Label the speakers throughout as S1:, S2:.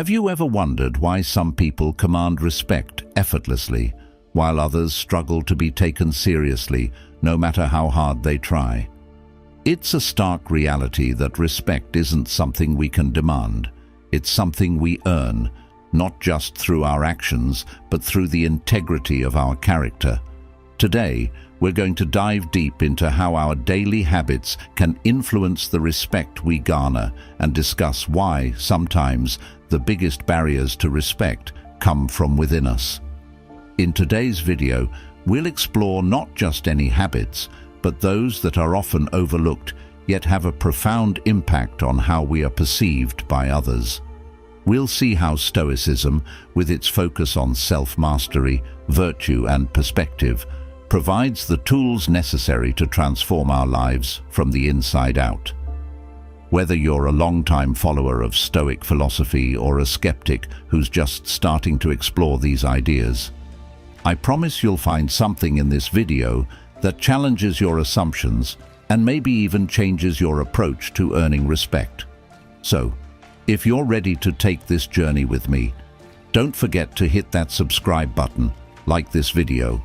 S1: Have you ever wondered why some people command respect effortlessly, while others struggle to be taken seriously, no matter how hard they try? It's a stark reality that respect isn't something we can demand. It's something we earn, not just through our actions, but through the integrity of our character. Today, we're going to dive deep into how our daily habits can influence the respect we garner and discuss why, sometimes, the biggest barriers to respect come from within us. In today's video, we'll explore not just any habits, but those that are often overlooked, yet have a profound impact on how we are perceived by others. We'll see how Stoicism, with its focus on self-mastery, virtue and perspective, provides the tools necessary to transform our lives from the inside out. Whether you're a long-time follower of Stoic philosophy or a skeptic who's just starting to explore these ideas, I promise you'll find something in this video that challenges your assumptions and maybe even changes your approach to earning respect. So, if you're ready to take this journey with me, don't forget to hit that subscribe button, like this video,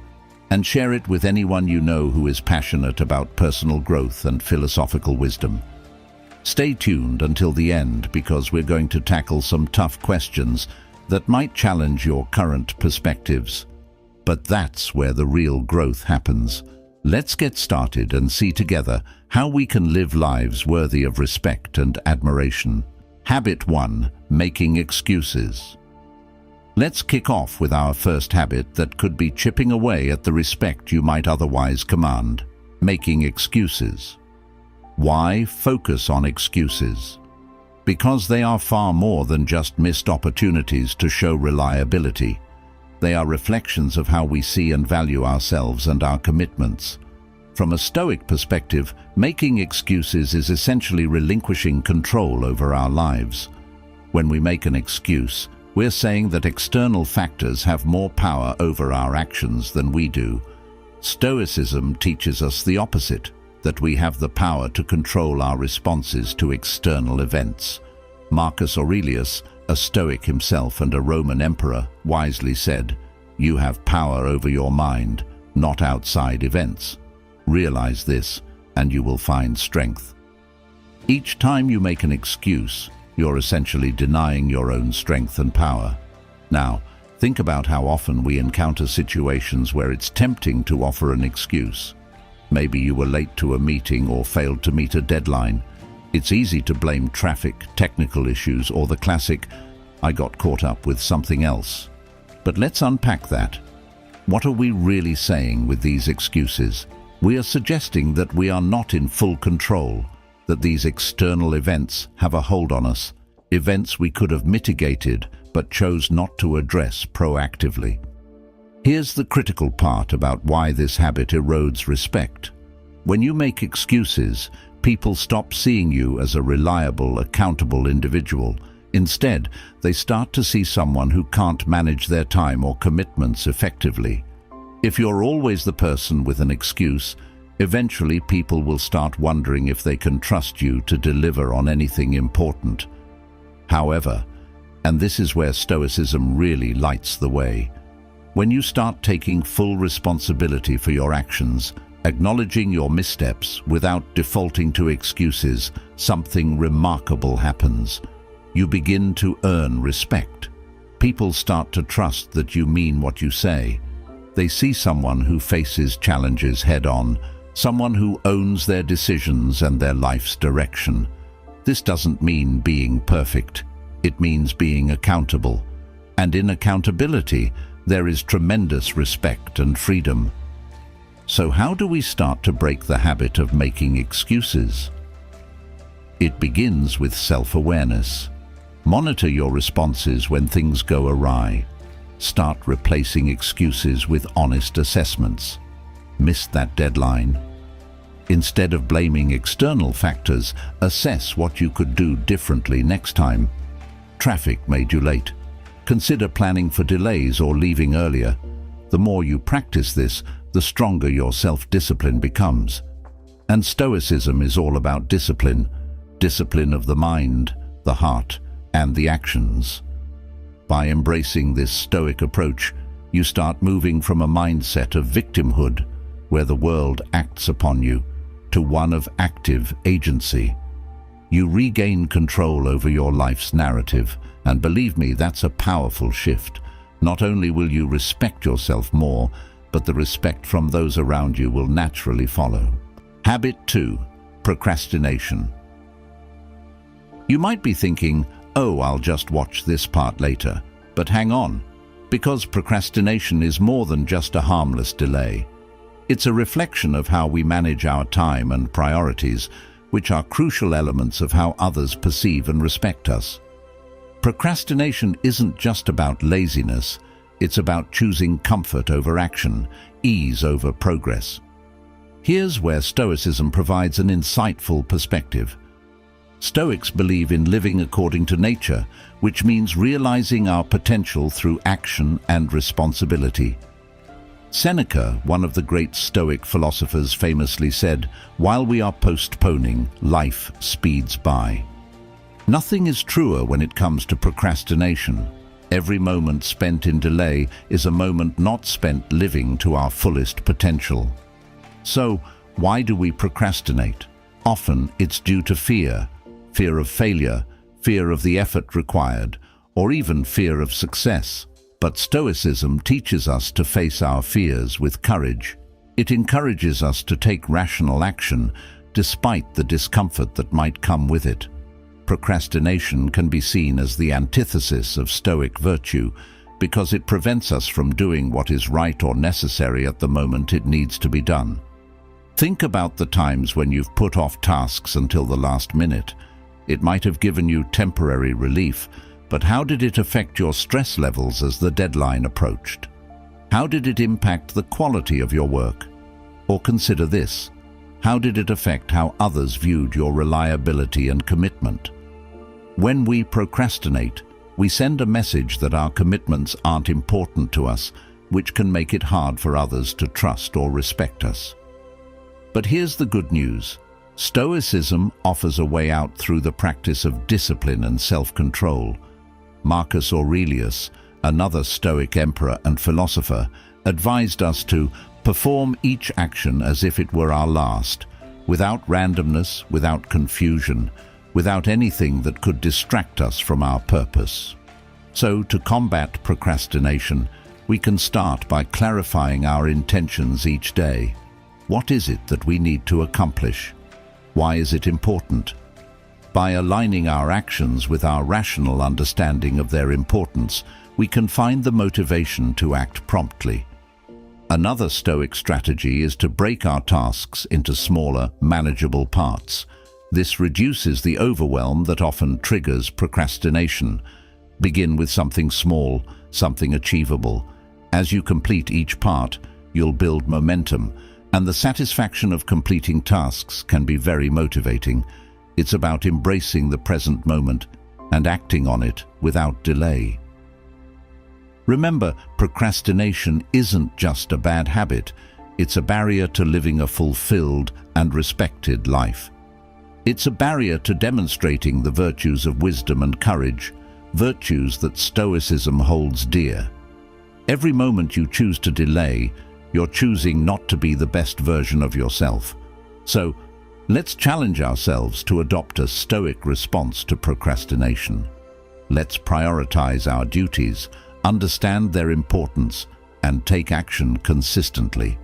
S1: and share it with anyone you know who is passionate about personal growth and philosophical wisdom. Stay tuned until the end because we're going to tackle some tough questions that might challenge your current perspectives. But that's where the real growth happens. Let's get started and see together how we can live lives worthy of respect and admiration. Habit 1: Making excuses. Let's kick off with our first habit that could be chipping away at the respect you might otherwise command: making excuses. Why focus on excuses? Because they are far more than just missed opportunities to show reliability. They are reflections of how we see and value ourselves and our commitments. From a Stoic perspective, making excuses is essentially relinquishing control over our lives. When we make an excuse, we're saying that external factors have more power over our actions than we do. Stoicism teaches us the opposite, that we have the power to control our responses to external events. Marcus Aurelius, a Stoic himself and a Roman emperor, wisely said, "You have power over your mind, not outside events. Realize this, and you will find strength." Each time you make an excuse, you're essentially denying your own strength and power. Now, think about how often we encounter situations where it's tempting to offer an excuse. Maybe you were late to a meeting or failed to meet a deadline. It's easy to blame traffic, technical issues, or the classic, "I got caught up with something else." But let's unpack that. What are we really saying with these excuses? We are suggesting that we are not in full control, that these external events have a hold on us, events we could have mitigated but chose not to address proactively. Here's the critical part about why this habit erodes respect. When you make excuses, people stop seeing you as a reliable, accountable individual. Instead, they start to see someone who can't manage their time or commitments effectively. If you're always the person with an excuse, eventually people will start wondering if they can trust you to deliver on anything important. However, and this is where Stoicism really lights the way, when you start taking full responsibility for your actions, acknowledging your missteps without defaulting to excuses, something remarkable happens. You begin to earn respect. People start to trust that you mean what you say. They see someone who faces challenges head-on, someone who owns their decisions and their life's direction. This doesn't mean being perfect. It means being accountable. And in accountability, there is tremendous respect and freedom. So how do we start to break the habit of making excuses? It begins with self-awareness. Monitor your responses when things go awry. Start replacing excuses with honest assessments. Missed that deadline? Instead of blaming external factors, assess what you could do differently next time. Traffic made you late. Consider planning for delays or leaving earlier. The more you practice this, the stronger your self-discipline becomes. And Stoicism is all about discipline. Discipline of the mind, the heart, and the actions. By embracing this Stoic approach, you start moving from a mindset of victimhood, where the world acts upon you, to one of active agency. You regain control over your life's narrative, and believe me, that's a powerful shift. Not only will you respect yourself more, but the respect from those around you will naturally follow. Habit 2. Procrastination. You might be thinking, oh, I'll just watch this part later. But hang on, because procrastination is more than just a harmless delay. It's a reflection of how we manage our time and priorities, which are crucial elements of how others perceive and respect us. Procrastination isn't just about laziness, it's about choosing comfort over action, ease over progress. Here's where Stoicism provides an insightful perspective. Stoics believe in living according to nature, which means realizing our potential through action and responsibility. Seneca, one of the great Stoic philosophers, famously said, "While we are postponing, life speeds by." Nothing is truer when it comes to procrastination. Every moment spent in delay is a moment not spent living to our fullest potential. So, why do we procrastinate? Often it's due to fear of failure, fear of the effort required, or even fear of success. But Stoicism teaches us to face our fears with courage. It encourages us to take rational action, despite the discomfort that might come with it. Procrastination can be seen as the antithesis of Stoic virtue, because it prevents us from doing what is right or necessary at the moment it needs to be done. Think about the times when you've put off tasks until the last minute. It might have given you temporary relief, but how did it affect your stress levels as the deadline approached? How did it impact the quality of your work? Or consider this: how did it affect how others viewed your reliability and commitment? When we procrastinate, we send a message that our commitments aren't important to us, which can make it hard for others to trust or respect us. But here's the good news. Stoicism offers a way out through the practice of discipline and self-control. Marcus Aurelius, another Stoic emperor and philosopher, advised us to perform each action as if it were our last, without randomness, without confusion, without anything that could distract us from our purpose. So, to combat procrastination, we can start by clarifying our intentions each day. What is it that we need to accomplish? Why is it important? By aligning our actions with our rational understanding of their importance, we can find the motivation to act promptly. Another Stoic strategy is to break our tasks into smaller, manageable parts. This reduces the overwhelm that often triggers procrastination. Begin with something small, something achievable. As you complete each part, you'll build momentum, and the satisfaction of completing tasks can be very motivating. It's about embracing the present moment and acting on it without delay. Remember, procrastination isn't just a bad habit. It's a barrier to living a fulfilled and respected life. It's a barrier to demonstrating the virtues of wisdom and courage, virtues that Stoicism holds dear. Every moment you choose to delay, you're choosing not to be the best version of yourself. So, let's challenge ourselves to adopt a Stoic response to procrastination. Let's prioritize our duties, understand their importance, and take action consistently.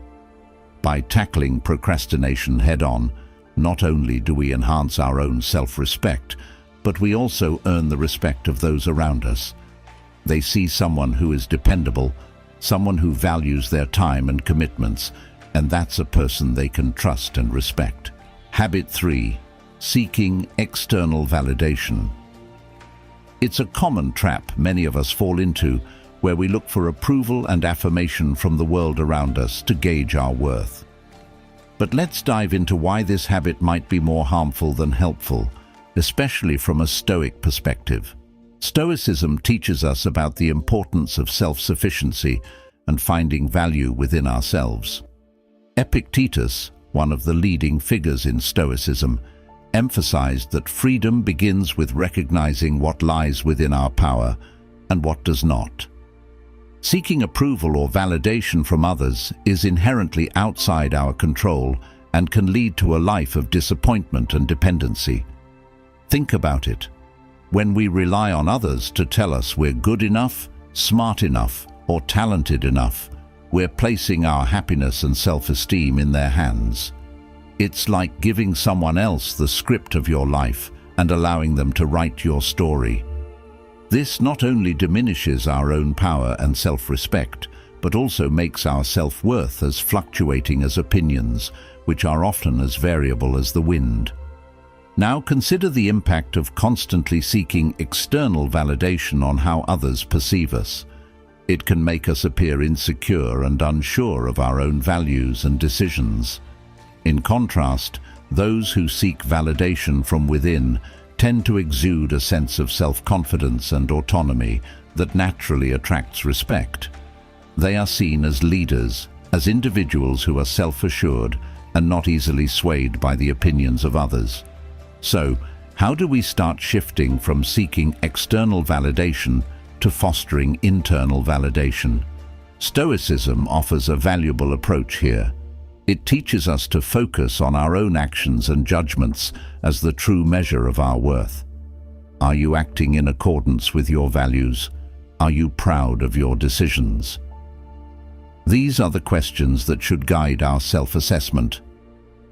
S1: By tackling procrastination head-on, not only do we enhance our own self-respect, but we also earn the respect of those around us. They see someone who is dependable, someone who values their time and commitments, and that's a person they can trust and respect. Habit 3. Seeking external validation. It's a common trap many of us fall into, where we look for approval and affirmation from the world around us to gauge our worth. But let's dive into why this habit might be more harmful than helpful, especially from a Stoic perspective. Stoicism teaches us about the importance of self-sufficiency and finding value within ourselves. Epictetus, one of the leading figures in Stoicism, emphasized that freedom begins with recognizing what lies within our power and what does not. Seeking approval or validation from others is inherently outside our control and can lead to a life of disappointment and dependency. Think about it. When we rely on others to tell us we're good enough, smart enough, or talented enough, we're placing our happiness and self-esteem in their hands. It's like giving someone else the script of your life and allowing them to write your story. This not only diminishes our own power and self-respect, but also makes our self-worth as fluctuating as opinions, which are often as variable as the wind. Now consider the impact of constantly seeking external validation on how others perceive us. It can make us appear insecure and unsure of our own values and decisions. In contrast, those who seek validation from within tend to exude a sense of self-confidence and autonomy that naturally attracts respect. They are seen as leaders, as individuals who are self-assured and not easily swayed by the opinions of others. So, how do we start shifting from seeking external validation to fostering internal validation? Stoicism offers a valuable approach here. It teaches us to focus on our own actions and judgments as the true measure of our worth. Are you acting in accordance with your values? Are you proud of your decisions? These are the questions that should guide our self-assessment.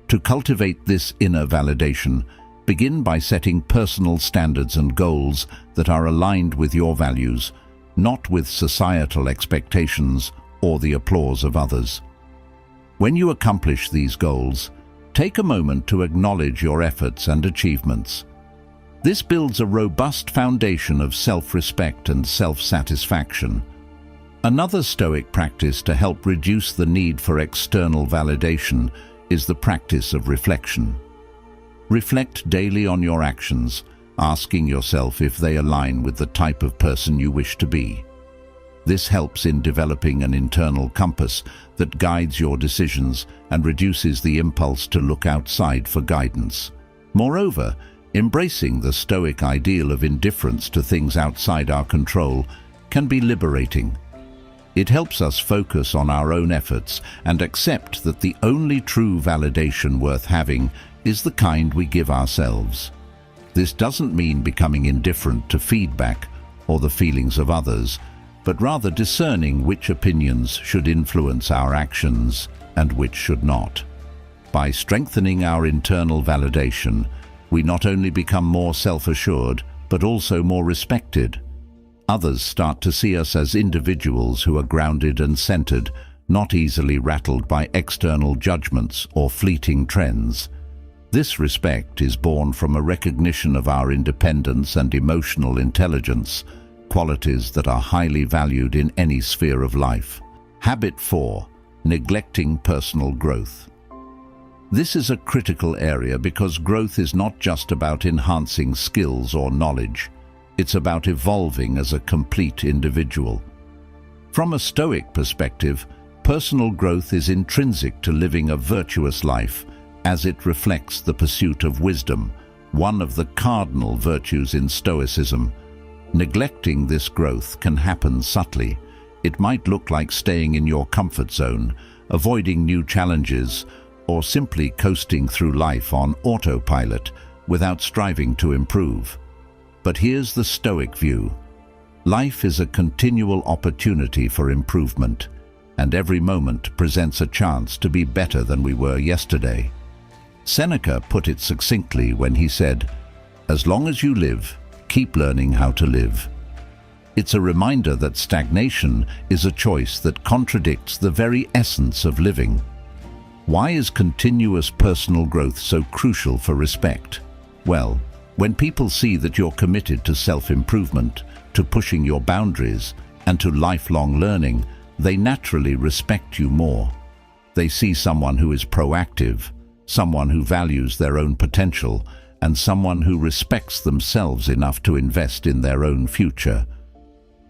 S1: To cultivate this inner validation, begin by setting personal standards and goals that are aligned with your values, not with societal expectations or the applause of others. When you accomplish these goals, take a moment to acknowledge your efforts and achievements. This builds a robust foundation of self-respect and self-satisfaction. Another Stoic practice to help reduce the need for external validation is the practice of reflection. Reflect daily on your actions, asking yourself if they align with the type of person you wish to be. This helps in developing an internal compass that guides your decisions and reduces the impulse to look outside for guidance. Moreover, embracing the Stoic ideal of indifference to things outside our control can be liberating. It helps us focus on our own efforts and accept that the only true validation worth having is the kind we give ourselves. This doesn't mean becoming indifferent to feedback or the feelings of others, but rather discerning which opinions should influence our actions and which should not. By strengthening our internal validation, we not only become more self-assured, but also more respected. Others start to see us as individuals who are grounded and centered, not easily rattled by external judgments or fleeting trends. This respect is born from a recognition of our independence and emotional intelligence, qualities that are highly valued in any sphere of life. Habit 4. Neglecting personal growth. This is a critical area because growth is not just about enhancing skills or knowledge. It's about evolving as a complete individual. From a Stoic perspective, personal growth is intrinsic to living a virtuous life, as it reflects the pursuit of wisdom, one of the cardinal virtues in Stoicism. Neglecting this growth can happen subtly. It might look like staying in your comfort zone, avoiding new challenges, or simply coasting through life on autopilot without striving to improve. But here's the Stoic view. Life is a continual opportunity for improvement, and every moment presents a chance to be better than we were yesterday. Seneca put it succinctly when he said, "As long as you live, keep learning how to live." It's a reminder that stagnation is a choice that contradicts the very essence of living. Why is continuous personal growth so crucial for respect? Well, when people see that you're committed to self-improvement, to pushing your boundaries, and to lifelong learning, they naturally respect you more. They see someone who is proactive, someone who values their own potential, and someone who respects themselves enough to invest in their own future.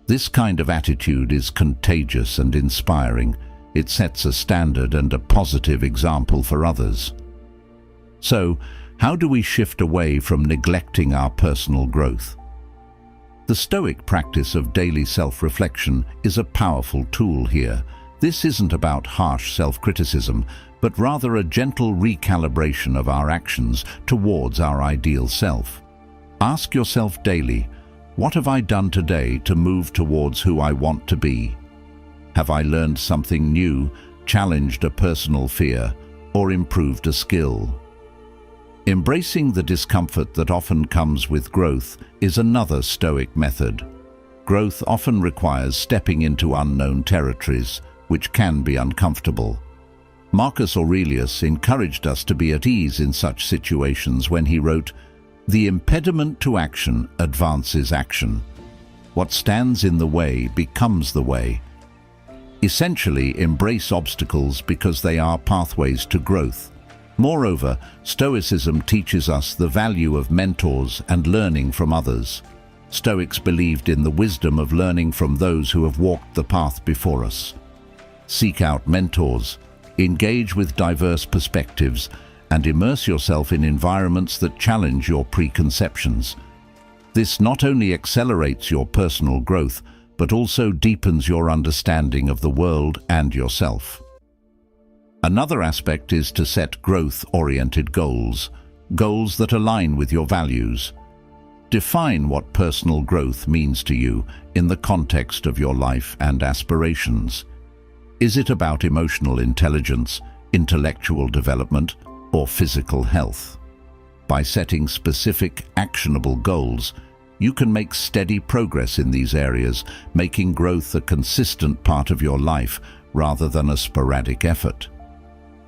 S1: This kind of attitude is contagious and inspiring. It sets a standard and a positive example for others. So, how do we shift away from neglecting our personal growth? The Stoic practice of daily self-reflection is a powerful tool here. This isn't about harsh self-criticism, but rather a gentle recalibration of our actions towards our ideal self. Ask yourself daily, what have I done today to move towards who I want to be? Have I learned something new, challenged a personal fear, or improved a skill? Embracing the discomfort that often comes with growth is another Stoic method. Growth often requires stepping into unknown territories, which can be uncomfortable. Marcus Aurelius encouraged us to be at ease in such situations when he wrote, "The impediment to action advances action. What stands in the way becomes the way." Essentially, embrace obstacles because they are pathways to growth. Moreover, Stoicism teaches us the value of mentors and learning from others. Stoics believed in the wisdom of learning from those who have walked the path before us. Seek out mentors, engage with diverse perspectives, and immerse yourself in environments that challenge your preconceptions. This not only accelerates your personal growth, but also deepens your understanding of the world and yourself. Another aspect is to set growth-oriented goals, goals that align with your values. Define what personal growth means to you in the context of your life and aspirations. Is it about emotional intelligence, intellectual development, or physical health? By setting specific, actionable goals, you can make steady progress in these areas, making growth a consistent part of your life rather than a sporadic effort.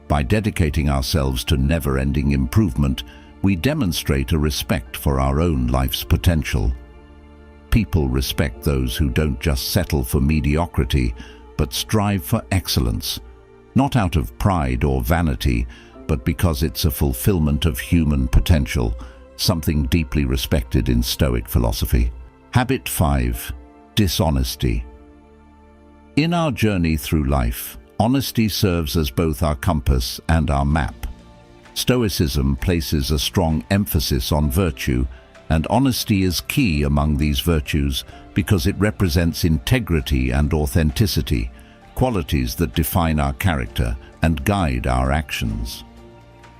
S1: By dedicating ourselves to never-ending improvement, we demonstrate a respect for our own life's potential. People respect those who don't just settle for mediocrity, but strive for excellence, not out of pride or vanity, but because it's a fulfillment of human potential, something deeply respected in Stoic philosophy. Habit 5. Dishonesty. In our journey through life, honesty serves as both our compass and our map. Stoicism places a strong emphasis on virtue, and honesty is key among these virtues because it represents integrity and authenticity, qualities that define our character and guide our actions.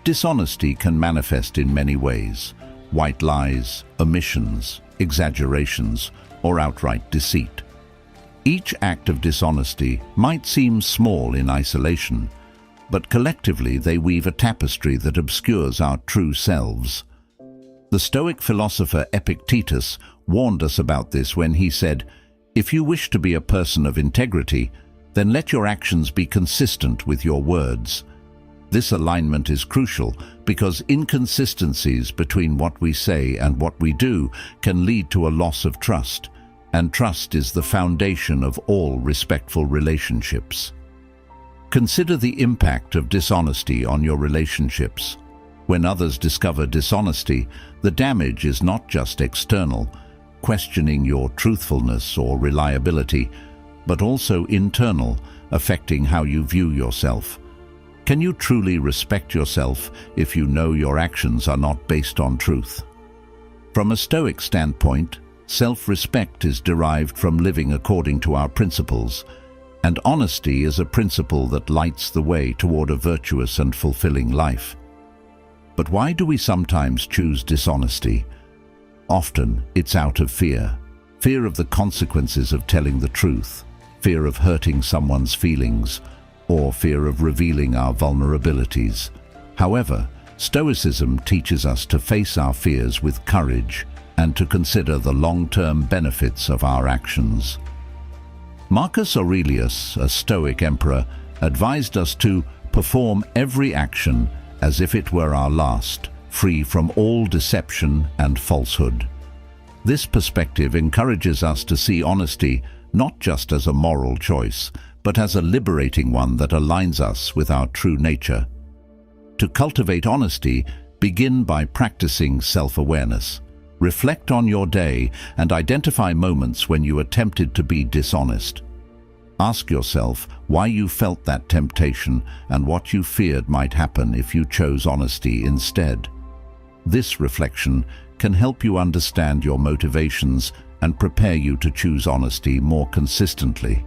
S1: Dishonesty can manifest in many ways: white lies, omissions, exaggerations, or outright deceit. Each act of dishonesty might seem small in isolation, but collectively they weave a tapestry that obscures our true selves. The Stoic philosopher Epictetus warned us about this when he said, "If you wish to be a person of integrity, then let your actions be consistent with your words." This alignment is crucial because inconsistencies between what we say and what we do can lead to a loss of trust, and trust is the foundation of all respectful relationships. Consider the impact of dishonesty on your relationships. When others discover dishonesty, the damage is not just external, questioning your truthfulness or reliability, but also internal, affecting how you view yourself. Can you truly respect yourself if you know your actions are not based on truth? From a Stoic standpoint, self-respect is derived from living according to our principles, and honesty is a principle that lights the way toward a virtuous and fulfilling life. But why do we sometimes choose dishonesty? Often it's out of fear. Fear of the consequences of telling the truth, fear of hurting someone's feelings, or fear of revealing our vulnerabilities. However, Stoicism teaches us to face our fears with courage and to consider the long-term benefits of our actions. Marcus Aurelius, a Stoic emperor, advised us to perform every action as if it were our last, free from all deception and falsehood. This perspective encourages us to see honesty not just as a moral choice, but as a liberating one that aligns us with our true nature. To cultivate honesty, begin by practicing self-awareness. Reflect on your day and identify moments when you attempted to be dishonest. Ask yourself why you felt that temptation and what you feared might happen if you chose honesty instead. This reflection can help you understand your motivations and prepare you to choose honesty more consistently.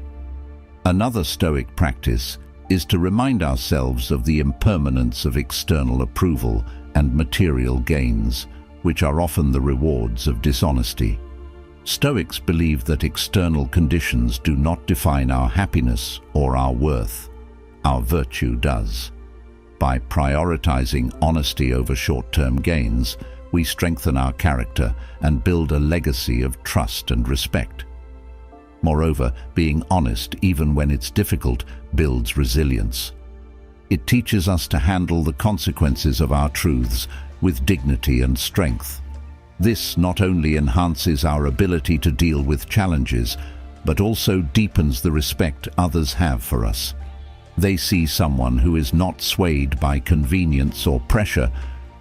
S1: Another Stoic practice is to remind ourselves of the impermanence of external approval and material gains, which are often the rewards of dishonesty. Stoics believe that external conditions do not define our happiness or our worth. Our virtue does. By prioritizing honesty over short-term gains, we strengthen our character and build a legacy of trust and respect. Moreover, being honest, even when it's difficult, builds resilience. It teaches us to handle the consequences of our truths with dignity and strength. This not only enhances our ability to deal with challenges, but also deepens the respect others have for us. They see someone who is not swayed by convenience or pressure,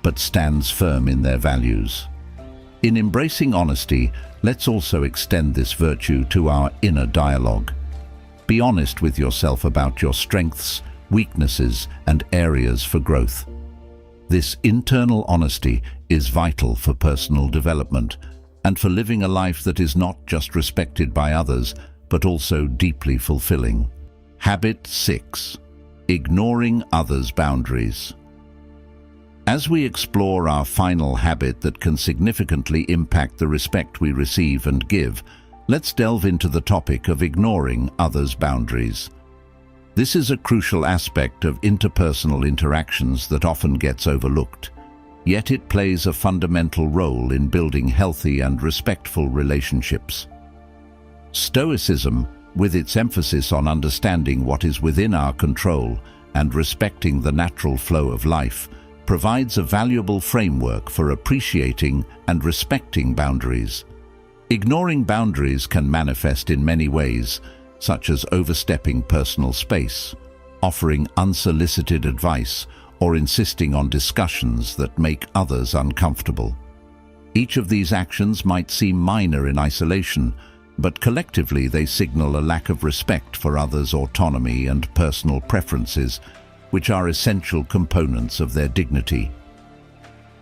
S1: but stands firm in their values. In embracing honesty, let's also extend this virtue to our inner dialogue. Be honest with yourself about your strengths, weaknesses, and areas for growth. This internal honesty is vital for personal development and for living a life that is not just respected by others, but also deeply fulfilling. Habit 6. Ignoring others' boundaries. As we explore our final habit that can significantly impact the respect we receive and give, let's delve into the topic of ignoring others' boundaries. This is a crucial aspect of interpersonal interactions that often gets overlooked, yet it plays a fundamental role in building healthy and respectful relationships. Stoicism, with its emphasis on understanding what is within our control and respecting the natural flow of life, provides a valuable framework for appreciating and respecting boundaries. Ignoring boundaries can manifest in many ways, such as overstepping personal space, offering unsolicited advice, or insisting on discussions that make others uncomfortable. Each of these actions might seem minor in isolation, but collectively they signal a lack of respect for others' autonomy and personal preferences, which are essential components of their dignity.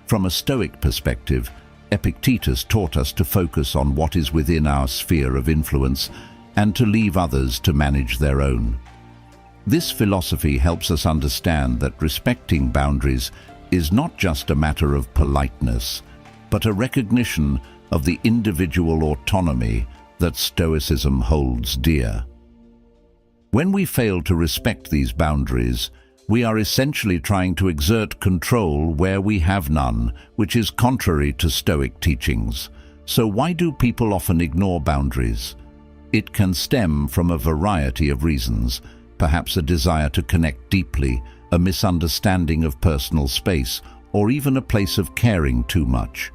S1: From a Stoic perspective, Epictetus taught us to focus on what is within our sphere of influence and to leave others to manage their own. This philosophy helps us understand that respecting boundaries is not just a matter of politeness, but a recognition of the individual autonomy that Stoicism holds dear. When we fail to respect these boundaries, we are essentially trying to exert control where we have none, which is contrary to Stoic teachings. So why do people often ignore boundaries? It can stem from a variety of reasons, perhaps a desire to connect deeply, a misunderstanding of personal space, or even a place of caring too much.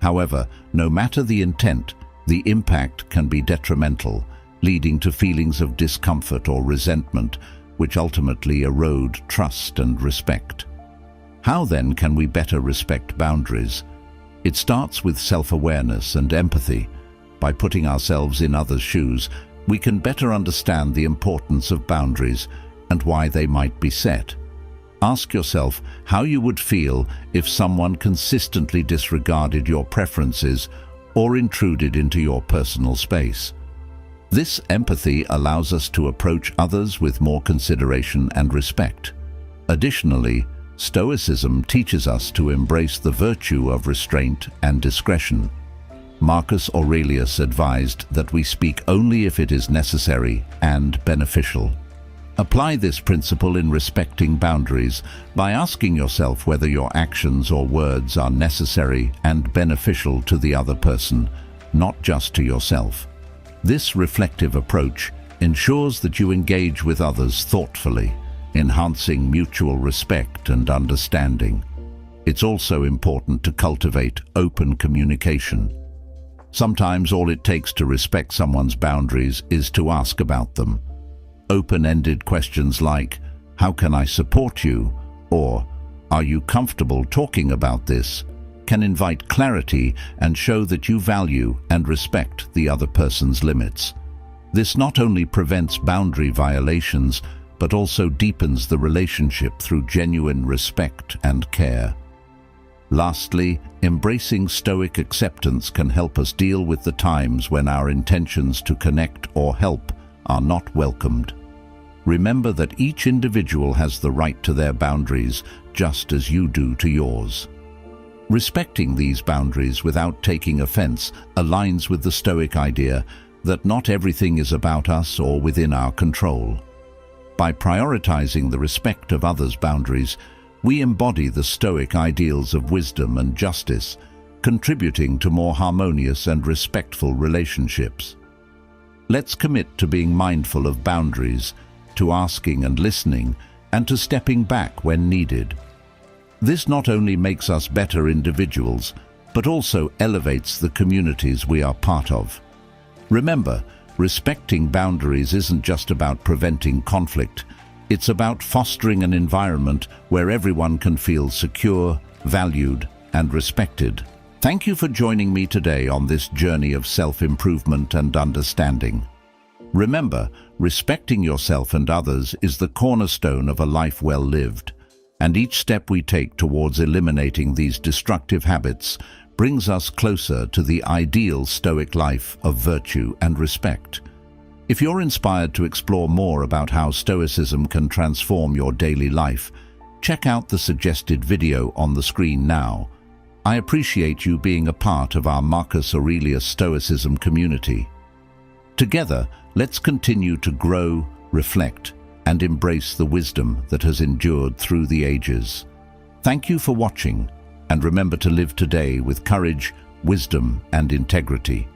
S1: However, no matter the intent, the impact can be detrimental, leading to feelings of discomfort or resentment, which ultimately erode trust and respect. How then can we better respect boundaries? It starts with self-awareness and empathy. By putting ourselves in others' shoes, we can better understand the importance of boundaries and why they might be set. Ask yourself how you would feel if someone consistently disregarded your preferences or intruded into your personal space. This empathy allows us to approach others with more consideration and respect. Additionally, Stoicism teaches us to embrace the virtue of restraint and discretion. Marcus Aurelius advised that we speak only if it is necessary and beneficial. Apply this principle in respecting boundaries by asking yourself whether your actions or words are necessary and beneficial to the other person, not just to yourself. This reflective approach ensures that you engage with others thoughtfully, enhancing mutual respect and understanding. It's also important to cultivate open communication. Sometimes all it takes to respect someone's boundaries is to ask about them. Open-ended questions like, "How can I support you?" or "Are you comfortable talking about this?" can invite clarity and show that you value and respect the other person's limits. This not only prevents boundary violations, but also deepens the relationship through genuine respect and care. Lastly, embracing Stoic acceptance can help us deal with the times when our intentions to connect or help are not welcomed. Remember that each individual has the right to their boundaries, just as you do to yours. Respecting these boundaries without taking offense aligns with the Stoic idea that not everything is about us or within our control. By prioritizing the respect of others' boundaries, we embody the Stoic ideals of wisdom and justice, contributing to more harmonious and respectful relationships. Let's commit to being mindful of boundaries, to asking and listening, and to stepping back when needed. This not only makes us better individuals, but also elevates the communities we are part of. Remember, respecting boundaries isn't just about preventing conflict. It's about fostering an environment where everyone can feel secure, valued, and respected. Thank you for joining me today on this journey of self-improvement and understanding. Remember, respecting yourself and others is the cornerstone of a life well lived, and each step we take towards eliminating these destructive habits brings us closer to the ideal Stoic life of virtue and respect. If you're inspired to explore more about how Stoicism can transform your daily life, check out the suggested video on the screen now. I appreciate you being a part of our Marcus Aurelius Stoicism community. Together, let's continue to grow, reflect, and embrace the wisdom that has endured through the ages. Thank you for watching, and remember to live today with courage, wisdom, and integrity.